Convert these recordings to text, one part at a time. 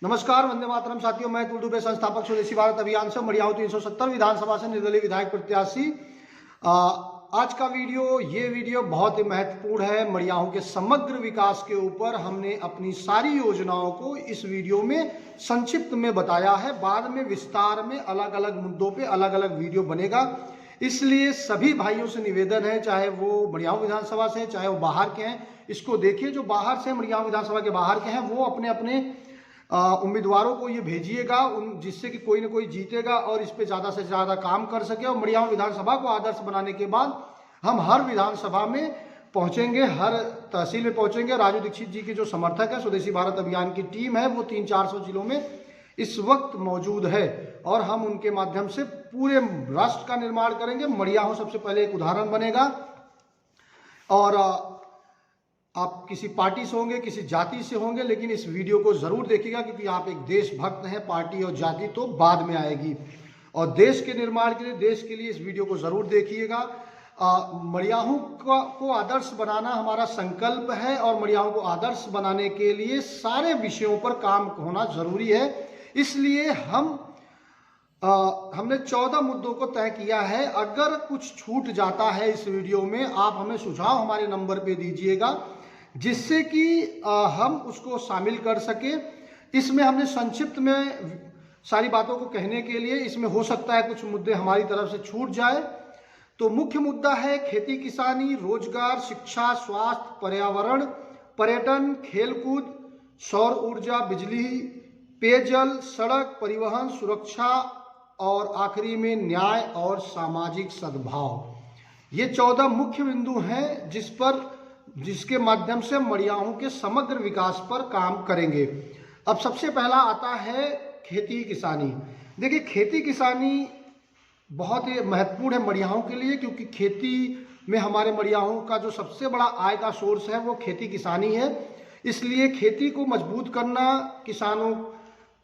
नमस्कार, वंदे मातरम साथियों। मैं अतुल दुबे, संस्थापक स्वदेशी भारत अभियान से मड़ियाहू 370 विधानसभा से निर्दलीय विधायक प्रत्याशी। आज का ये वीडियो बहुत ही महत्वपूर्ण है। मड़ियाहू के समग्र विकास के ऊपर हमने अपनी सारी योजनाओं को इस वीडियो में संक्षिप्त में बताया है। बाद में विस्तार में अलग अलग मुद्दों पे अलग अलग वीडियो बनेगा। इसलिए सभी भाइयों से निवेदन है, चाहे वो मड़ियाहू विधानसभा से चाहे वो बाहर के हैं, इसको देखिए। जो बाहर से मड़ियाहू विधानसभा के बाहर के हैं वो अपने अपने उम्मीदवारों को ये भेजिएगा, जिससे कि कोई ना कोई जीतेगा और इस पे ज़्यादा से ज़्यादा काम कर सके। और मड़ियाहू विधानसभा को आदर्श बनाने के बाद हम हर विधानसभा में पहुंचेंगे, हर तहसील में पहुंचेंगे। राजू दीक्षित जी के जो समर्थक है, स्वदेशी भारत अभियान की टीम है, वो 300-400 जिलों में इस वक्त मौजूद है और हम उनके माध्यम से पूरे राष्ट्र का निर्माण करेंगे। मड़ियाहू सबसे पहले एक उदाहरण बनेगा। और आप किसी पार्टी से होंगे, किसी जाति से होंगे, लेकिन इस वीडियो को जरूर देखिएगा, क्योंकि आप एक देशभक्त हैं। पार्टी और जाति तो बाद में आएगी। और देश के निर्माण के लिए, देश के लिए इस वीडियो को जरूर देखिएगा। मड़ियाहू को आदर्श बनाना हमारा संकल्प है और मड़ियाहू को आदर्श बनाने के लिए सारे विषयों पर काम होना जरूरी है। इसलिए हमने 14 मुद्दों को तय किया है। अगर कुछ छूट जाता है इस वीडियो में, आप हमें सुझाव हमारे नंबर पे दीजिएगा, जिससे कि हम उसको शामिल कर सके। इसमें हमने संक्षिप्त में सारी बातों को कहने के लिए, इसमें हो सकता है कुछ मुद्दे हमारी तरफ से छूट जाए। तो मुख्य मुद्दा है खेती किसानी, रोजगार, शिक्षा, स्वास्थ्य, पर्यावरण, पर्यटन, खेलकूद, सौर ऊर्जा, बिजली, पेयजल, सड़क, परिवहन, सुरक्षा और आखिरी में न्याय और सामाजिक सद्भाव। ये 14 मुख्य बिंदु हैं जिसके माध्यम से मड़ियाहू के समग्र विकास पर काम करेंगे। अब सबसे पहला आता है खेती किसानी। देखिए, खेती किसानी बहुत ही महत्वपूर्ण है मड़ियाहू के लिए, क्योंकि खेती में हमारे मड़ियाहू का जो सबसे बड़ा आय का सोर्स है वो खेती किसानी है। इसलिए खेती को मजबूत करना, किसानों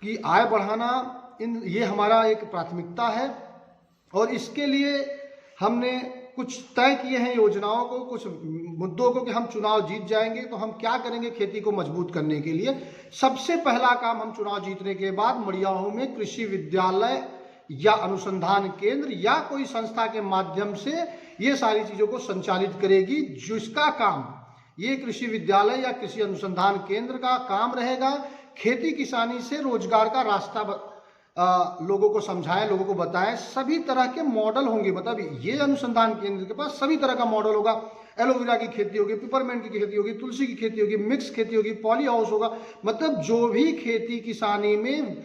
की आय बढ़ाना, ये हमारा एक प्राथमिकता है। और इसके लिए हमने कुछ तय किए हैं योजनाओं को, कुछ मुद्दों को, कि हम चुनाव जीत जाएंगे तो हम क्या करेंगे खेती को मजबूत करने के लिए। सबसे पहला काम, हम चुनाव जीतने के बाद मड़ियाहू में कृषि विद्यालय या अनुसंधान केंद्र या कोई संस्था के माध्यम से ये सारी चीजों को संचालित करेगी, जिसका काम ये कृषि विद्यालय या कृषि अनुसंधान केंद्र का काम रहेगा खेती किसानी से रोजगार का रास्ता लोगों को समझाएं, लोगों को बताएं। सभी तरह के मॉडल होंगे, मतलब ये अनुसंधान केंद्र के पास सभी तरह का मॉडल होगा। एलोवेरा की खेती होगी, पिपरमेंट की खेती होगी, तुलसी की खेती होगी, मिक्स खेती होगी, पॉली हाउस होगा। मतलब जो भी खेती किसानी में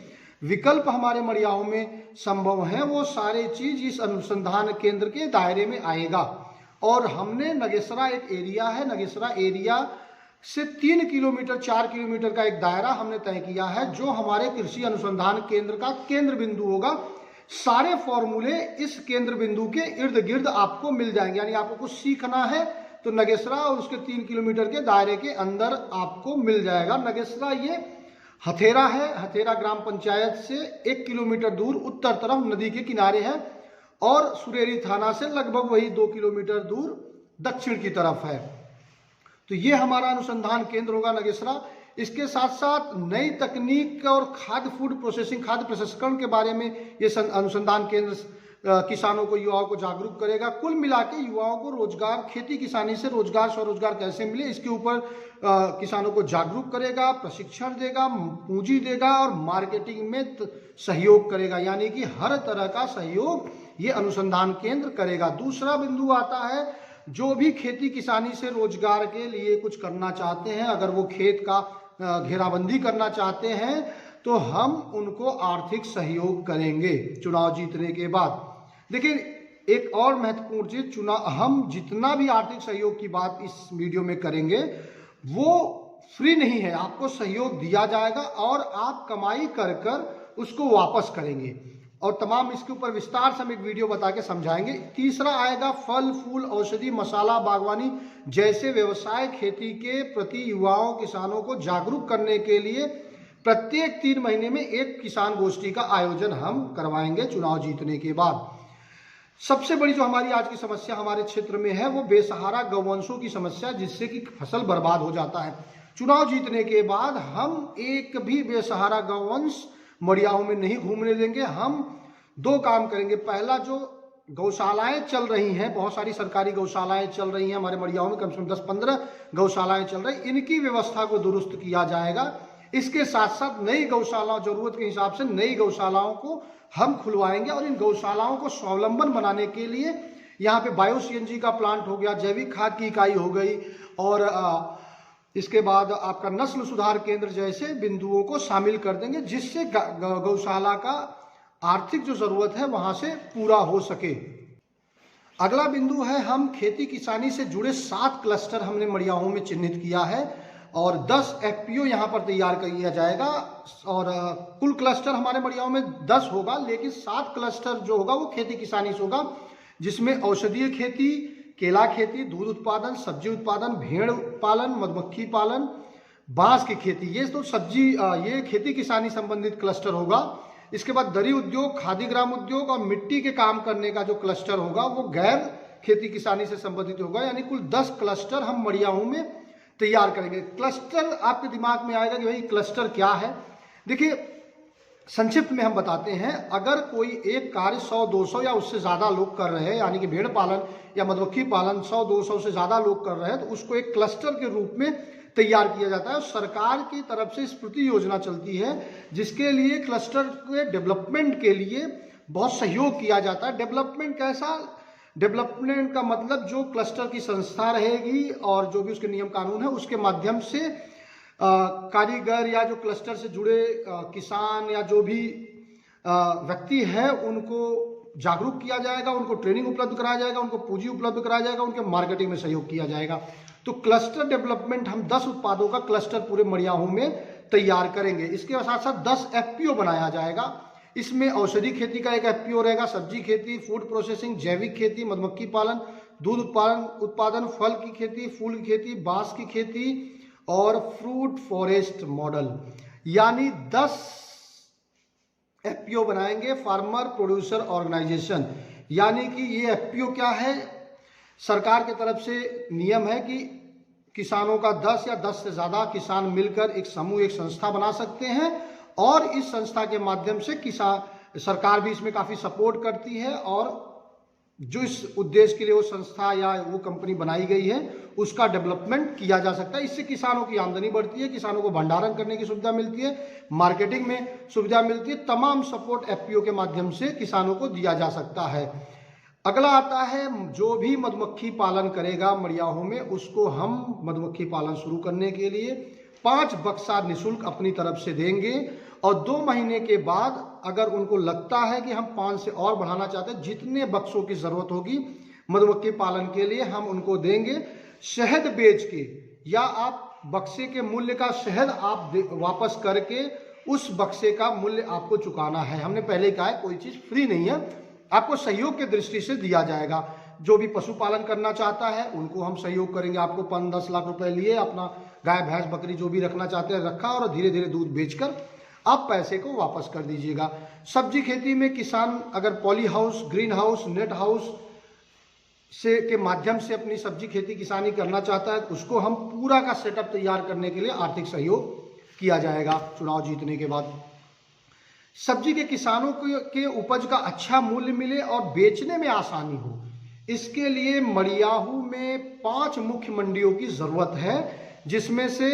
विकल्प हमारे मड़ियाहू में संभव है, वो सारे चीज इस अनुसंधान केंद्र के दायरे में आएगा। और हमने नगेसरा एक एरिया है, नगेसरा एरिया से 3 किलोमीटर 4 किलोमीटर का एक दायरा हमने तय किया है, जो हमारे कृषि अनुसंधान केंद्र का केंद्र बिंदु होगा। सारे फॉर्मूले इस केंद्र बिंदु के इर्द गिर्द आपको मिल जाएंगे। यानी आपको कुछ सीखना है तो नगेसरा और उसके 3 किलोमीटर के दायरे के अंदर आपको मिल जाएगा। नगेसरा ये हथेरा है, हथेरा ग्राम पंचायत से 1 किलोमीटर दूर उत्तर तरफ नदी के किनारे है, और सुरेरी थाना से लगभग वही 2 किलोमीटर दूर दक्षिण की तरफ है। तो ये हमारा अनुसंधान केंद्र होगा नगेसरा। इसके साथ साथ नई तकनीक और खाद्य फूड प्रोसेसिंग, खाद्य प्रसंस्करण के बारे में ये अनुसंधान केंद्र किसानों को, युवाओं को जागरूक करेगा। कुल मिला के युवाओं को रोजगार, खेती किसानी से रोजगार, स्वरोजगार कैसे मिले, इसके ऊपर किसानों को जागरूक करेगा, प्रशिक्षण देगा, पूंजी देगा और मार्केटिंग में सहयोग करेगा। यानी कि हर तरह का सहयोग ये अनुसंधान केंद्र करेगा। दूसरा बिंदु आता है, जो भी खेती किसानी से रोजगार के लिए कुछ करना चाहते हैं, अगर वो खेत का घेराबंदी करना चाहते हैं, तो हम उनको आर्थिक सहयोग करेंगे चुनाव जीतने के बाद। देखिए, एक और महत्वपूर्ण चीज, हम जितना भी आर्थिक सहयोग की बात इस वीडियो में करेंगे वो फ्री नहीं है। आपको सहयोग दिया जाएगा और आप कमाई कर कर उसको वापस करेंगे। और तमाम इसके ऊपर विस्तार से हम एक वीडियो बता के समझाएंगे। तीसरा आएगा फल फूल, औषधि, मसाला, बागवानी जैसे व्यवसाय खेती के प्रति युवाओं, किसानों को जागरूक करने के लिए प्रत्येक 3 महीने में एक किसान गोष्ठी का आयोजन हम करवाएंगे चुनाव जीतने के बाद। सबसे बड़ी जो हमारी आज की समस्या हमारे क्षेत्र में है, वो बेसहारा गौवंशों की समस्या, जिससे कि फसल बर्बाद हो जाता है। चुनाव जीतने के बाद हम एक भी बेसहारा गौवंश मड़ियाहू में नहीं घूमने देंगे। हम दो काम करेंगे। पहला, जो गौशालाएं चल रही हैं, बहुत सारी सरकारी गौशालाएं चल रही हैं हमारे मड़ियाहू में, कम से कम 10-15 गौशालाएं चल रही, इनकी व्यवस्था को दुरुस्त किया जाएगा। इसके साथ साथ नई गौशालाओं, जरूरत के हिसाब से नई गौशालाओं को हम खुलवाएंगे और इन गौशालाओं को स्वावलंबन बनाने के लिए यहाँ पे बायो सीएनजी का प्लांट हो गया, जैविक खाद की इकाई हो गई, और इसके बाद आपका नस्ल सुधार केंद्र जैसे बिंदुओं को शामिल कर देंगे, जिससे गौशाला का आर्थिक जो जरूरत है वहां से पूरा हो सके। अगला बिंदु है, हम खेती किसानी से जुड़े 7 क्लस्टर हमने मड़ियाहू में चिन्हित किया है और 10 एफपीओ यहाँ पर तैयार किया जाएगा। और कुल क्लस्टर हमारे मड़ियाहू में 10 होगा, लेकिन 7 क्लस्टर जो होगा वो खेती किसानी से होगा, जिसमें औषधीय खेती, केला खेती, दूध उत्पादन, सब्जी उत्पादन, भेड़ पालन, मधुमक्खी पालन, बांस की खेती, ये तो ये खेती किसानी संबंधित क्लस्टर होगा। इसके बाद दरी उद्योग, खादी ग्राम उद्योग और मिट्टी के काम करने का जो क्लस्टर होगा वो गैर खेती किसानी से संबंधित होगा। यानी कुल 10 क्लस्टर हम मड़ियाहू में तैयार करेंगे। क्लस्टर आपके दिमाग में आएगा कि भाई क्लस्टर क्या है। देखिए, संक्षिप्त में हम बताते हैं। अगर कोई एक कार्य 100-200 या उससे ज़्यादा लोग कर रहे हैं, यानी कि भेड़ पालन या मधुमक्खी पालन 100-200 से ज़्यादा लोग कर रहे हैं, तो उसको एक क्लस्टर के रूप में तैयार किया जाता है। सरकार की तरफ से स्फूर्ति योजना चलती है, जिसके लिए क्लस्टर के डेवलपमेंट के लिए बहुत सहयोग किया जाता है। डेवलपमेंट कैसा? डेवलपमेंट का मतलब जो क्लस्टर की संस्था रहेगी और जो भी उसके नियम कानून है, उसके माध्यम से कारीगर या जो क्लस्टर से जुड़े किसान या जो भी व्यक्ति है उनको जागरूक किया जाएगा, उनको ट्रेनिंग उपलब्ध कराया जाएगा, उनको पूंजी उपलब्ध कराया जाएगा, उनके मार्केटिंग में सहयोग किया जाएगा। तो क्लस्टर डेवलपमेंट, हम 10 उत्पादों का क्लस्टर पूरे मड़ियाहू में तैयार करेंगे। इसके साथ साथ 10 एफपीओ बनाया जाएगा। इसमें औषधि खेती का एक एफपीओ रहेगा, सब्जी खेती, फूड प्रोसेसिंग, जैविक खेती, मधुमक्खी पालन, दूध उत्पादन, फल की खेती, फूल की खेती, बांस की खेती और फ्रूट फॉरेस्ट मॉडल, यानी 10 एफपीओ बनाएंगे, फार्मर प्रोड्यूसर ऑर्गेनाइजेशन। यानी कि ये एफपीओ क्या है? सरकार की तरफ से नियम है कि किसानों का 10 या 10 से ज़्यादा किसान मिलकर एक समूह, एक संस्था बना सकते हैं और इस संस्था के माध्यम से सरकार भी इसमें काफ़ी सपोर्ट करती है और जो इस उद्देश्य के लिए वो संस्था या वो कंपनी बनाई गई है उसका डेवलपमेंट किया जा सकता है। इससे किसानों की आमदनी बढ़ती है, किसानों को भंडारण करने की सुविधा मिलती है, मार्केटिंग में सुविधा मिलती है। तमाम सपोर्ट एफपीओ के माध्यम से किसानों को दिया जा सकता है। अगला आता है, जो भी मधुमक्खी पालन करेगा मड़ियाहू में, उसको हम मधुमक्खी पालन शुरू करने के लिए 5 बक्सा निःशुल्क अपनी तरफ से देंगे और 2 महीने के बाद अगर उनको लगता है कि हम 5 से और बढ़ाना चाहते हैं, जितने बक्सों की जरूरत होगी मधुमक्खी पालन के लिए हम उनको देंगे। शहद बेच के या आप बक्से के मूल्य का शहद आप वापस करके उस बक्से का मूल्य आपको चुकाना है। हमने पहले कहा है, कोई चीज़ फ्री नहीं है, आपको सहयोग की दृष्टि से दिया जाएगा। जो भी पशुपालन करना चाहता है उनको हम सहयोग करेंगे। आपको 5-10 लाख रुपए लिए अपना गाय भैंस बकरी जो भी रखना चाहते हैं रखा और धीरे धीरे दूध बेचकर आप पैसे को वापस कर दीजिएगा। सब्जी खेती में किसान अगर poly house, green house, net house से के माध्यम से अपनी सब्जी खेती किसानी करना चाहता है, उसको हम पूरा का सेटअप तैयार करने के लिए आर्थिक सहयोग किया जाएगा चुनाव जीतने के बाद। सब्जी के किसानों के उपज का अच्छा मूल्य मिले और बेचने में आसानी हो, इसके लिए मड़ियाहू में 5 मुख्य मंडियों की जरूरत है, जिसमें से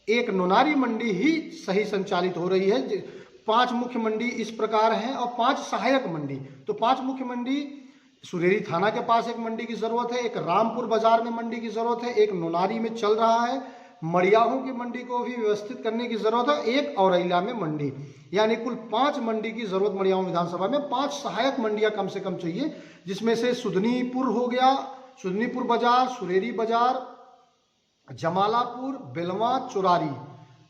एक नोनारी मंडी ही सही संचालित हो रही है। 5 मुख्य मंडी इस प्रकार हैं और 5 सहायक मंडी। तो 5 मुख्य मंडी, सुरेरी थाना के पास एक मंडी की जरूरत है, एक रामपुर बाजार में मंडी की जरूरत है, एक नोनारी में चल रहा है, मड़ियाहू की मंडी को भी व्यवस्थित करने की जरूरत है, एक औरैया में मंडी, यानी कुल 5 मंडी की जरूरत मड़ियाहू विधानसभा में। 5 सहायक मंडियां कम से कम चाहिए, जिसमें से सुदनीपुर हो गया, सुदनीपुर बाजार, सुरेरी बाजार, जमालापुर, बेलवा, चुरारी।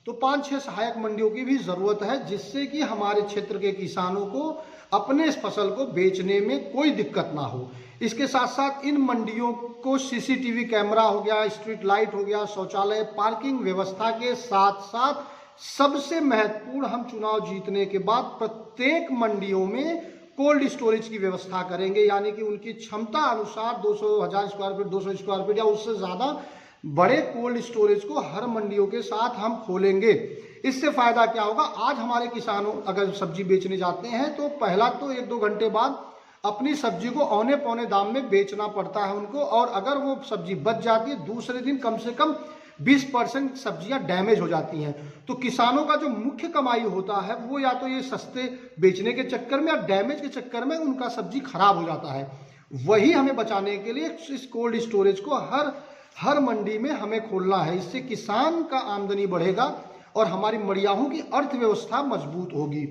तो 5-6 सहायक मंडियों की भी जरूरत है, जिससे कि हमारे क्षेत्र के किसानों को अपने इस फसल को बेचने में कोई दिक्कत ना हो। इसके साथ साथ इन मंडियों को सीसीटीवी कैमरा हो गया, स्ट्रीट लाइट हो गया, शौचालय, पार्किंग व्यवस्था के साथ साथ सबसे महत्वपूर्ण, हम चुनाव जीतने के बाद प्रत्येक मंडियों में कोल्ड स्टोरेज की व्यवस्था करेंगे, यानी कि उनकी क्षमता अनुसार 200 1000 स्क्वायर फीट, 200 स्क्वायर फीट या उससे ज़्यादा बड़े कोल्ड स्टोरेज को हर मंडियों के साथ हम खोलेंगे। इससे फायदा क्या होगा, आज हमारे किसानों अगर सब्जी बेचने जाते हैं तो पहला तो 1-2 घंटे बाद अपनी सब्जी को औने पौने दाम में बेचना पड़ता है उनको, और अगर वो सब्जी बच जाती है दूसरे दिन कम से कम 20% सब्जियां डैमेज हो जाती हैं। तो किसानों का जो मुख्य कमाई होता है वो या तो ये सस्ते बेचने के चक्कर में या डैमेज के चक्कर में उनका सब्जी खराब हो जाता है। वही हमें बचाने के लिए इस कोल्ड स्टोरेज को हर मंडी में हमें खोलना है। इससे किसान का आमदनी बढ़ेगा और हमारी मड़ियाहों की अर्थव्यवस्था मजबूत होगी।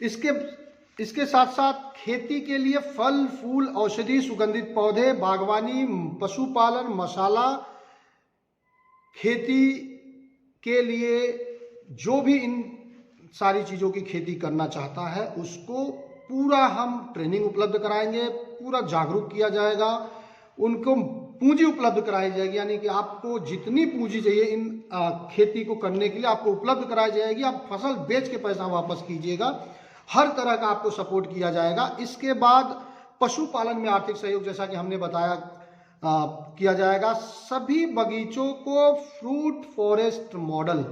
इसके साथ साथ खेती के लिए फल फूल, औषधि, सुगंधित पौधे, बागवानी, पशुपालन, मसाला खेती के लिए जो भी इन सारी चीज़ों की खेती करना चाहता है उसको पूरा हम ट्रेनिंग उपलब्ध कराएंगे, पूरा जागरूक किया जाएगा, उनको पूंजी उपलब्ध कराई जाएगी। यानी कि आपको जितनी पूंजी चाहिए इन खेती को करने के लिए आपको उपलब्ध कराई जाएगी। आप फसल बेच के पैसा वापस कीजिएगा, हर तरह का आपको सपोर्ट किया जाएगा। इसके बाद पशुपालन में आर्थिक सहयोग, जैसा कि हमने बताया, किया जाएगा। सभी बगीचों को फ्रूट फॉरेस्ट मॉडल,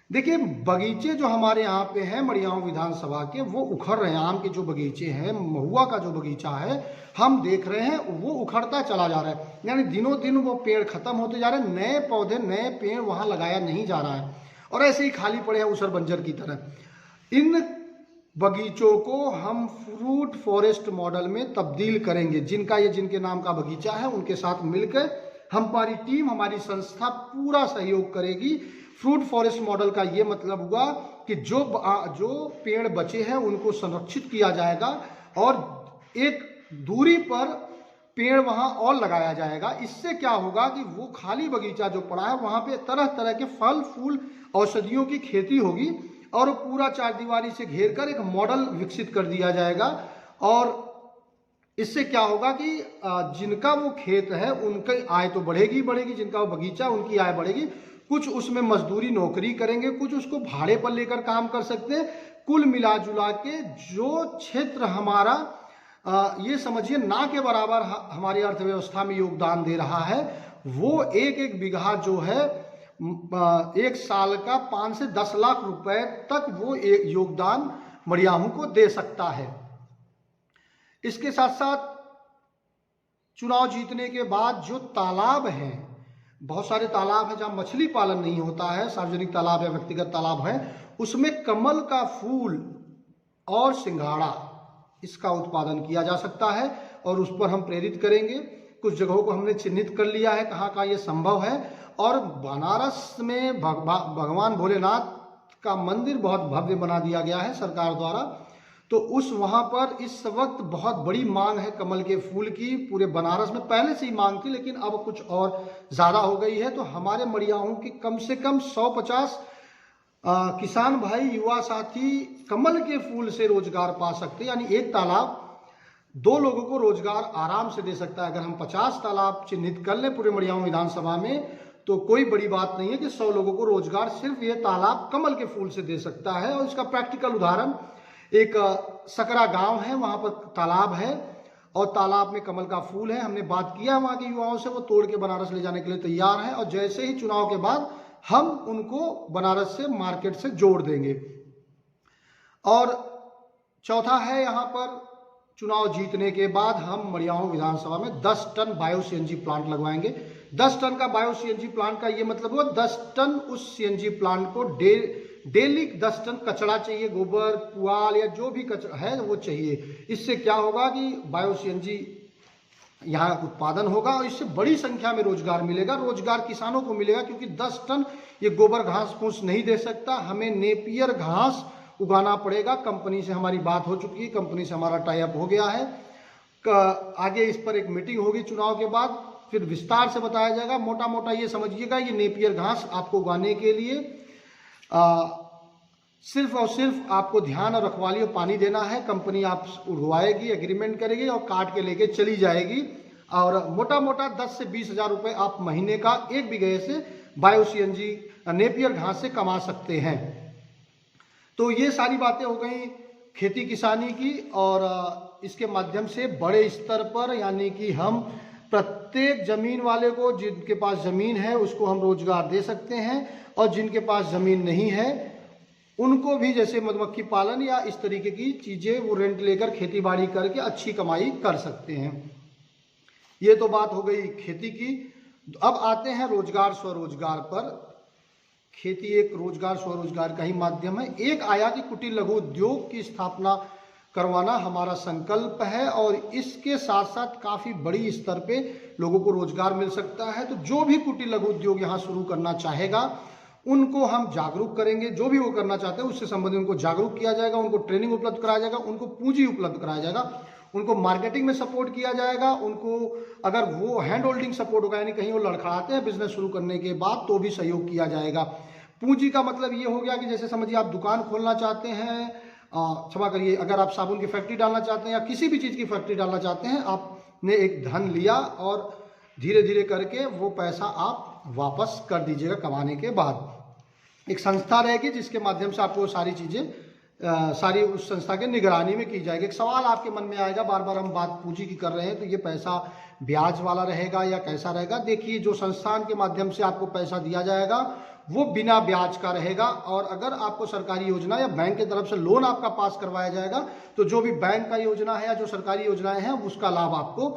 देखिए बगीचे जो हमारे यहाँ पे हैं मड़ियाओं विधानसभा के, वो उखड़ रहे हैं। आम के जो बगीचे हैं, महुआ का जो बगीचा है हम देख रहे हैं वो उखड़ता चला जा रहा है। यानी दिनों दिन वो पेड़ खत्म होते जा रहे हैं, नए पौधे नए पेड़ वहाँ लगाया नहीं जा रहा है और ऐसे ही खाली पड़े हैं उसर बंजर की तरह। इन बगीचों को हम फ्रूट फॉरेस्ट मॉडल में तब्दील करेंगे। जिनके नाम का बगीचा है उनके साथ मिलकर हमारी टीम, हमारी संस्था पूरा सहयोग करेगी। फ्रूट फॉरेस्ट मॉडल का ये मतलब हुआ कि जो पेड़ बचे हैं उनको संरक्षित किया जाएगा और एक दूरी पर पेड़ वहां और लगाया जाएगा। इससे क्या होगा कि वो खाली बगीचा जो पड़ा है वहां पे तरह तरह के फल फूल औषधियों की खेती होगी और पूरा चारदीवारी से घेर कर एक मॉडल विकसित कर दिया जाएगा। और इससे क्या होगा कि जिनका वो खेत है उनकी आय तो बढ़ेगी, जिनका वो बगीचा उनकी आय बढ़ेगी। कुछ उसमें मजदूरी नौकरी करेंगे, कुछ उसको भाड़े पर लेकर काम कर सकते हैं। कुल मिला जुला के जो क्षेत्र हमारा ये समझिए ना के बराबर हमारी अर्थव्यवस्था में योगदान दे रहा है, वो एक बीघा जो है एक साल का 5 से 10 लाख रुपए तक वो एक योगदान मड़ियाहों को दे सकता है। इसके साथ साथ चुनाव जीतने के बाद जो तालाब हैं, बहुत सारे तालाब हैं जहां मछली पालन नहीं होता है, सार्वजनिक तालाब या व्यक्तिगत तालाब है, उसमें कमल का फूल और सिंघाड़ा इसका उत्पादन किया जा सकता है और उस पर हम प्रेरित करेंगे। कुछ जगहों को हमने चिन्हित कर लिया है कहाँ ये संभव है। और बनारस में भगवान भोलेनाथ का मंदिर बहुत भव्य बना दिया गया है सरकार द्वारा, तो उस वहाँ पर इस वक्त बहुत बड़ी मांग है कमल के फूल की। पूरे बनारस में पहले से ही मांग थी लेकिन अब कुछ और ज़्यादा हो गई है। तो हमारे मड़ियाहों की कम से कम 150 किसान भाई, युवा साथी कमल के फूल से रोजगार पा सकते हैं। यानी एक तालाब 2 लोगों को रोजगार आराम से दे सकता है। अगर हम 50 तालाब चिन्हित कर लें पूरे मड़ियाओं विधानसभा में तो कोई बड़ी बात नहीं है कि 100 लोगों को रोजगार सिर्फ ये तालाब कमल के फूल से दे सकता है। और इसका प्रैक्टिकल उदाहरण एक सकरा गांव है, वहां पर तालाब है और तालाब में कमल का फूल है। हमने बात किया वहां के युवाओं से, वो तोड़ के बनारस ले जाने के लिए तैयार हैं और जैसे ही चुनाव के बाद हम उनको बनारस से मार्केट से जोड़ देंगे। और चौथा है, यहाँ पर चुनाव जीतने के बाद हम मड़ियाहों विधानसभा में 10 टन बायो सीएनजी प्लांट लगवाएंगे। 10 टन का बायो सीएनजी प्लांट का ये मतलब हुआ 10 टन उस सीएनजी प्लांट को डेली 10 टन कचरा चाहिए, गोबर पुआल या जो भी कचरा है वो चाहिए। इससे क्या होगा कि बायो सीएनजी यहाँ उत्पादन होगा और इससे बड़ी संख्या में रोजगार मिलेगा। रोजगार किसानों को मिलेगा क्योंकि 10 टन ये गोबर घास फूस नहीं दे सकता, हमें नेपियर घास उगाना पड़ेगा। कंपनी से हमारी बात हो चुकी है, कंपनी से हमारा टाई अप हो गया है। आगे इस पर एक मीटिंग होगी चुनाव के बाद, फिर विस्तार से बताया जाएगा। मोटा मोटा ये समझिएगा, ये नेपियर घास आपको उगाने के लिए सिर्फ और सिर्फ आपको ध्यान और रखवाली और पानी देना है। कंपनी आप उगवाएगी, एग्रीमेंट करेगी और काट के लेके चली जाएगी। और मोटा मोटा 10 से 20 हज़ार रुपये आप महीने का 1 बीघे से बायो सीएनजी नेपियर घास से कमा सकते हैं। तो ये सारी बातें हो गई खेती किसानी की। और इसके माध्यम से बड़े स्तर पर, यानी कि हम प्रत्येक जमीन वाले को, जिनके पास जमीन है उसको हम रोजगार दे सकते हैं, और जिनके पास जमीन नहीं है उनको भी, जैसे मधुमक्खी पालन या इस तरीके की चीजें, वो रेंट लेकर खेती बाड़ी करके अच्छी कमाई कर सकते हैं। ये तो बात हो गई खेती की। अब आते हैं रोजगार स्वरोजगार पर। खेती एक रोजगार स्वरोजगार का ही माध्यम है। एक आयाती कुटीर लघु उद्योग की स्थापना करवाना हमारा संकल्प है, और इसके साथ साथ काफी बड़ी स्तर पे लोगों को रोजगार मिल सकता है। तो जो भी कुटीर लघु उद्योग यहाँ शुरू करना चाहेगा उनको हम जागरूक करेंगे। जो भी वो करना चाहते हैं उससे संबंधित उनको जागरूक किया जाएगा, उनको ट्रेनिंग उपलब्ध कराया जाएगा, उनको पूंजी उपलब्ध कराया जाएगा, उनको मार्केटिंग में सपोर्ट किया जाएगा। उनको अगर वो हैंड होल्डिंग सपोर्ट होगा, यानी कहीं वो लड़खड़ाते हैं बिजनेस शुरू करने के बाद, तो भी सहयोग किया जाएगा। पूंजी का मतलब ये हो गया कि जैसे समझिए आप दुकान खोलना चाहते हैं, क्षमा करिए, अगर आप साबुन की फैक्ट्री डालना चाहते हैं या किसी भी चीज़ की फैक्ट्री डालना चाहते हैं, आपने एक धन लिया और धीरे धीरे करके वो पैसा आप वापस कर दीजिएगा कमाने के बाद। एक संस्था रहेगी जिसके माध्यम से आपको सारी चीज़ें सारी उस संस्था के निगरानी में की जाएगी। एक सवाल आपके मन में आएगा, बार बार हम बात पूंजी की कर रहे हैं, तो ये पैसा ब्याज वाला रहेगा या कैसा रहेगा? देखिए, जो संस्थान के माध्यम से आपको पैसा दिया जाएगा वो बिना ब्याज का रहेगा, और अगर आपको सरकारी योजना या बैंक की तरफ से लोन आपका पास करवाया जाएगा तो जो भी बैंक का योजना है या जो सरकारी योजनाएं हैं उसका लाभ आपको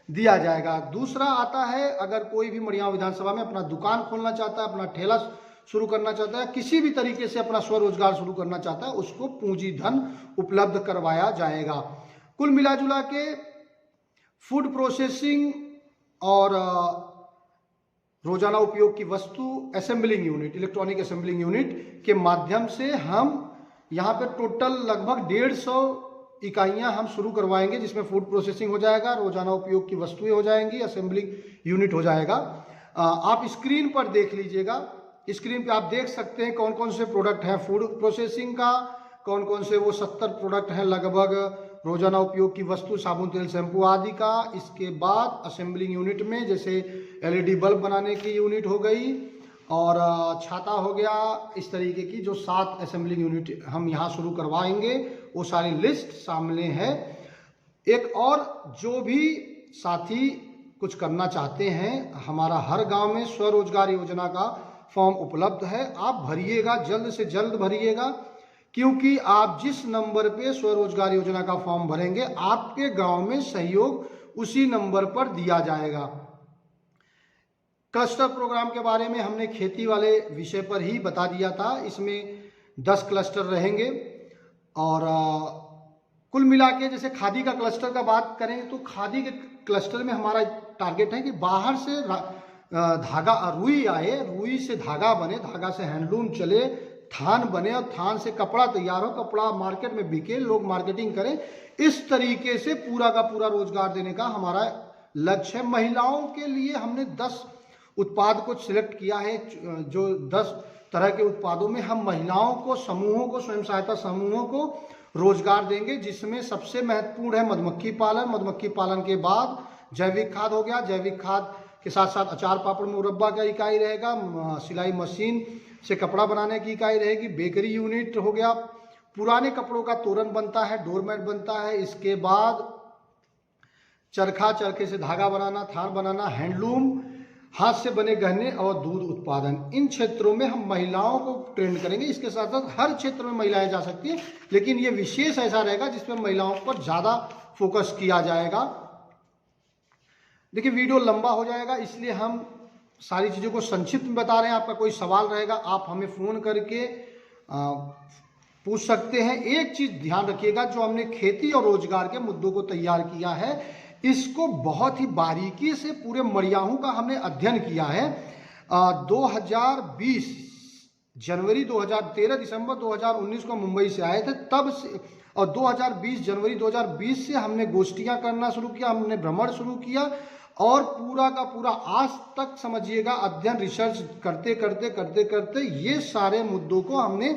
दिया जाएगा। दूसरा आता है, अगर कोई भी मड़ियाव विधानसभा में अपना दुकान खोलना चाहता है, अपना ठेला शुरू करना चाहता है, किसी भी तरीके से अपना स्वरोजगार शुरू करना चाहता है, उसको पूंजी धन उपलब्ध करवाया जाएगा। कुल मिलाजुला के फूड प्रोसेसिंग और रोजाना उपयोग की वस्तु assembling unit, electronic assembling unit के माध्यम से हम यहाँ पे टोटल लगभग 150 इकाइयाँ हम शुरू करवाएंगे, जिसमें फूड प्रोसेसिंग हो जाएगा, रोजाना उपयोग की वस्तुएं हो जाएंगी, असेंबलिंग यूनिट हो जाएगा। आप स्क्रीन पर देख लीजिएगा, स्क्रीन पे आप देख सकते हैं कौन कौन से प्रोडक्ट हैं फूड प्रोसेसिंग का, कौन कौन से वो 70 प्रोडक्ट हैं लगभग रोजाना उपयोग की वस्तु, साबुन, तेल, शैम्पू आदि का। इसके बाद असेंबलिंग यूनिट में जैसे LED बल्ब बनाने की यूनिट हो गई और छाता हो गया, इस तरीके की जो 7 असेंबलिंग यूनिट हम यहाँ शुरू करवाएंगे, वो सारी लिस्ट सामने है। एक और, जो भी साथी कुछ करना चाहते हैं, हमारा हर गांव में स्वरोजगार योजना का फॉर्म उपलब्ध है, आप भरिएगा, जल्द से जल्द भरिएगा, क्योंकि आप जिस नंबर पे स्वरोजगार योजना का फॉर्म भरेंगे आपके गांव में सहयोग उसी नंबर पर दिया जाएगा। क्लस्टर प्रोग्राम के बारे में हमने खेती वाले विषय पर ही बता दिया था, इसमें 10 क्लस्टर रहेंगे, और कुल मिला के जैसे खादी का क्लस्टर का बात करें तो खादी के क्लस्टर में हमारा टारगेट है कि बाहर से धागा रुई आए, रुई से धागा बने, धागा से हैंडलूम चले, थान बने और थान से कपड़ा तैयार हो, कपड़ा मार्केट में बिके, लोग मार्केटिंग करें। इस तरीके से पूरा का पूरा रोजगार देने का हमारा लक्ष्य है। महिलाओं के लिए हमने 10 उत्पाद को सिलेक्ट किया है, जो 10 तरह के उत्पादों में हम महिलाओं को, समूहों को, स्वयं सहायता समूहों को रोजगार देंगे, जिसमें सबसे महत्वपूर्ण है मधुमक्खी पालन। मधुमक्खी पालन के बाद जैविक खाद हो गया, जैविक खाद के साथ साथ अचार, पापड़, मुरब्बा का इकाई रहेगा, सिलाई मशीन से कपड़ा बनाने की इकाई रहेगी, बेकरी यूनिट हो गया, पुराने कपड़ों का तोरण बनता है, डोरमेट बनता है, इसके बाद चरखा, चरखे से धागा बनाना, थान बनाना, हैंडलूम, हाथ से बने गहने और दूध उत्पादन। इन क्षेत्रों में हम महिलाओं को ट्रेंड करेंगे। इसके साथ साथ हर क्षेत्र में महिलाएं जा सकती हैं, लेकिन ये विशेष ऐसा रहेगा जिसमें महिलाओं पर ज़्यादा फोकस किया जाएगा। देखिए, वीडियो लंबा हो जाएगा, इसलिए हम सारी चीज़ों को संक्षिप्त में बता रहे हैं। आपका कोई सवाल रहेगा आप हमें फ़ोन करके पूछ सकते हैं। एक चीज़ ध्यान रखिएगा, जो हमने खेती और रोजगार के मुद्दों को तैयार किया है, इसको बहुत ही बारीकी से पूरे मड़ियाहू का हमने अध्ययन किया है। 2020 जनवरी 2013 दिसंबर 2019 को मुंबई से आए थे, तब से, और 2020 जनवरी 2020 से हमने गोष्ठियां करना शुरू किया, हमने भ्रमण शुरू किया, और पूरा का पूरा आज तक समझिएगा अध्ययन, रिसर्च करते करते करते करते ये सारे मुद्दों को हमने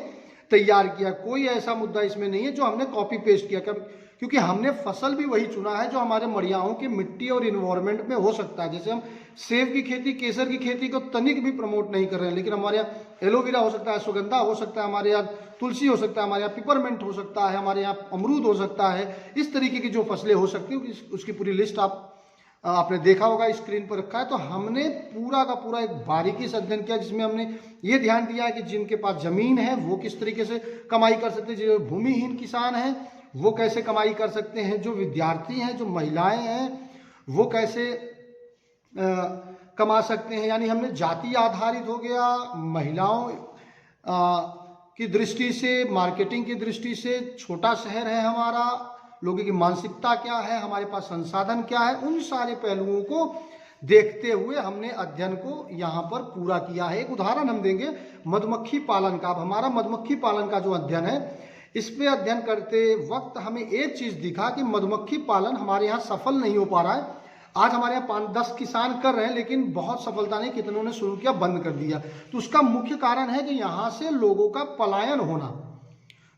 तैयार किया। कोई ऐसा मुद्दा इसमें नहीं है जो हमने कॉपी पेस्ट किया, क्योंकि हमने फसल भी वही चुना है जो हमारे मड़ियाहू की मिट्टी और इन्वायरमेंट में हो सकता है। जैसे हम सेब की खेती, केसर की खेती को तनिक भी प्रमोट नहीं कर रहे हैं, लेकिन हमारे यहाँ एलोवेरा हो सकता है, सुगंधा हो सकता है, हमारे यहाँ तुलसी हो सकता है, हमारे यहाँ पिपरमेंट हो सकता है, हमारे यहाँ अमरूद हो सकता है। इस तरीके की जो फसलें हो सकती हैं उसकी पूरी लिस्ट आपने देखा होगा, स्क्रीन पर रखा है। तो हमने पूरा का पूरा एक बारीकी से अध्ययन किया, जिसमें हमने ये ध्यान दिया है कि जिनके पास जमीन है वो किस तरीके से कमाई कर सकते हैं, जो भूमिहीन किसान हैं वो कैसे कमाई कर सकते हैं, जो विद्यार्थी हैं, जो महिलाएं हैं वो कैसे कमा सकते हैं। यानी हमने जाति आधारित हो गया, महिलाओं की दृष्टि से, मार्केटिंग की दृष्टि से, छोटा शहर है हमारा, लोगों की मानसिकता क्या है, हमारे पास संसाधन क्या है, उन सारे पहलुओं को देखते हुए हमने अध्ययन को यहाँ पर पूरा किया है। एक उदाहरण हम देंगे मधुमक्खी पालन का। अब हमारा मधुमक्खी पालन का जो अध्ययन है, इस पे अध्ययन करते वक्त हमें एक चीज दिखा कि मधुमक्खी पालन हमारे यहाँ सफल नहीं हो पा रहा है। आज हमारे यहाँ 5-10 किसान कर रहे हैं, लेकिन बहुत सफलता नहीं, कितनों ने शुरू किया, बंद कर दिया। तो उसका मुख्य कारण है कि यहाँ से लोगों का पलायन होना।